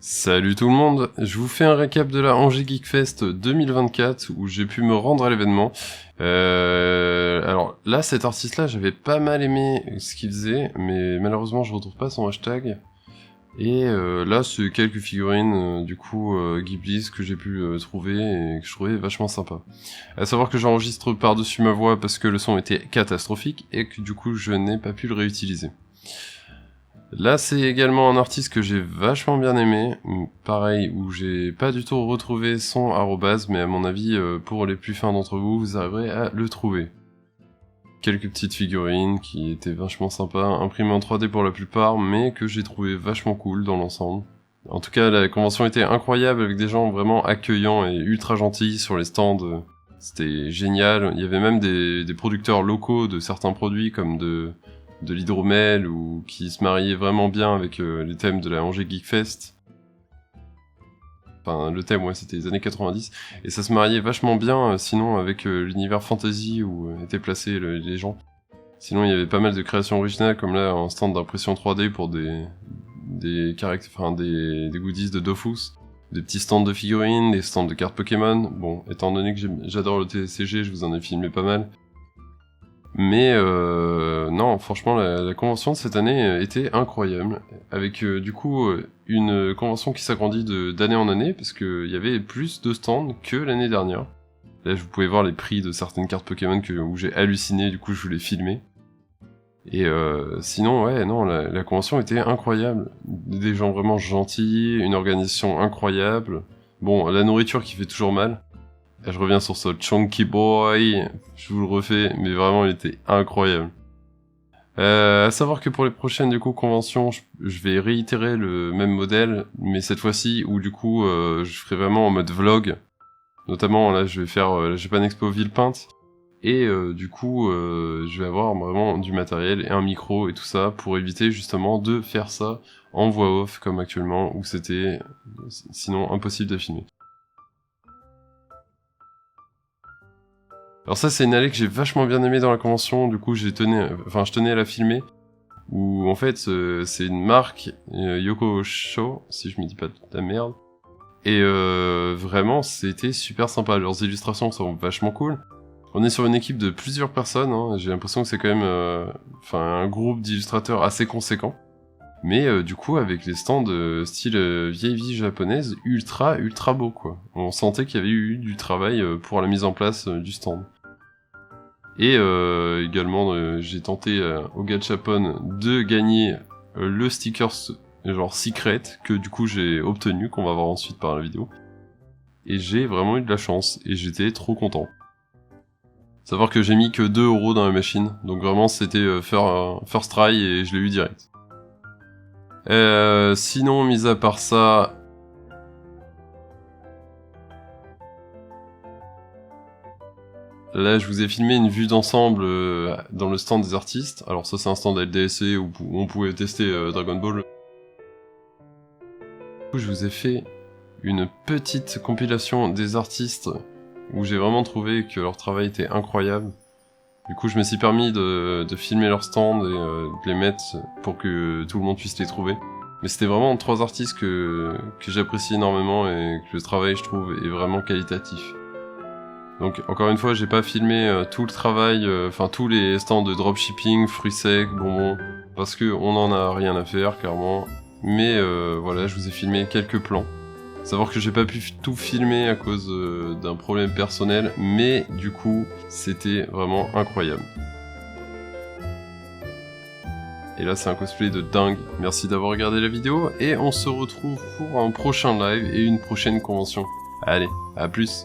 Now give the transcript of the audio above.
Salut tout le monde, je vous fais un récap de la Angers Geek Fest 2024 où j'ai pu me rendre à l'événement. Alors là, cet artiste-là, j'avais pas mal aimé ce qu'il faisait, mais malheureusement, je retrouve pas son hashtag. Et là, c'est quelques figurines Ghiblis que j'ai pu trouver et que je trouvais vachement sympa. À savoir que j'enregistre par-dessus ma voix parce que le son était catastrophique et que du coup, je n'ai pas pu le réutiliser. Là, c'est également un artiste que j'ai vachement bien aimé, pareil, où j'ai pas du tout retrouvé son arrobase, mais à mon avis, pour les plus fins d'entre vous, vous arriverez à le trouver. Quelques petites figurines qui étaient vachement sympas, imprimées en 3D pour la plupart, mais que j'ai trouvé vachement cool dans l'ensemble. En tout cas, la convention était incroyable, avec des gens vraiment accueillants et ultra gentils sur les stands. C'était génial, il y avait même des producteurs locaux de certains produits, comme de l'hydromel ou qui se mariait vraiment bien avec les thèmes de la Angers Geek Fest. Enfin, le thème, ouais, c'était les années 90. Et ça se mariait vachement bien, sinon, avec l'univers fantasy où étaient placés les gens. Sinon, il y avait pas mal de créations originales, comme là, un stand d'impression 3D pour des goodies de Dofus. Des petits stands de figurines, des stands de cartes Pokémon. Bon, étant donné que j'adore le TCG, je vous en ai filmé pas mal. Mais non, franchement, la convention de cette année était incroyable, avec une convention qui s'agrandit d'année en année, parce qu'il y avait plus de stands que l'année dernière. Là, vous pouvez voir les prix de certaines cartes Pokémon où j'ai halluciné, du coup je voulais filmer. Et sinon, ouais, non, la convention était incroyable. Des gens vraiment gentils, une organisation incroyable. Bon, la nourriture qui fait toujours mal. Je reviens sur ce Chunky Boy, je vous le refais, mais vraiment il était incroyable. À savoir que pour les prochaines conventions, je vais réitérer le même modèle, mais cette fois-ci où je ferai vraiment en mode vlog. Notamment là je vais faire la Japan Expo Villepinte, et je vais avoir vraiment du matériel et un micro et tout ça pour éviter justement de faire ça en voix off comme actuellement où c'était sinon impossible de filmer. Alors ça, c'est une allée que j'ai vachement bien aimée dans la convention, du coup je tenais à la filmer, où en fait c'est une marque, Yoko Show, si je me dis pas de la merde, et vraiment c'était super sympa, leurs illustrations sont vachement cool. On est sur une équipe de plusieurs personnes, hein. J'ai l'impression que c'est quand même un groupe d'illustrateurs assez conséquent, mais avec les stands style vieille vie japonaise, ultra beau quoi. On sentait qu'il y avait eu du travail pour la mise en place du stand. Et également, j'ai tenté au Gachapon de gagner le sticker genre secret, que du coup j'ai obtenu, qu'on va voir ensuite par la vidéo. Et j'ai vraiment eu de la chance, et j'étais trop content. Savoir que j'ai mis que 2€ dans la machine, donc vraiment c'était first try et je l'ai eu direct. Sinon, mis à part ça... Là, je vous ai filmé une vue d'ensemble dans le stand des artistes. Alors ça, c'est un stand LDSC où on pouvait tester Dragon Ball. Je vous ai fait une petite compilation des artistes où j'ai vraiment trouvé que leur travail était incroyable. Du coup, je me suis permis de filmer leur stand et de les mettre pour que tout le monde puisse les trouver. Mais c'était vraiment 3 artistes que j'apprécie énormément et que le travail, je trouve, est vraiment qualitatif. Donc encore une fois, j'ai pas filmé tout le travail, tous les stands de dropshipping, fruits secs, bonbons, parce que on en a rien à faire clairement. Mais voilà, je vous ai filmé quelques plans. Savoir que j'ai pas pu tout filmer à cause d'un problème personnel, mais du coup, c'était vraiment incroyable. Et là, c'est un cosplay de dingue. Merci d'avoir regardé la vidéo, et on se retrouve pour un prochain live et une prochaine convention. Allez, à plus!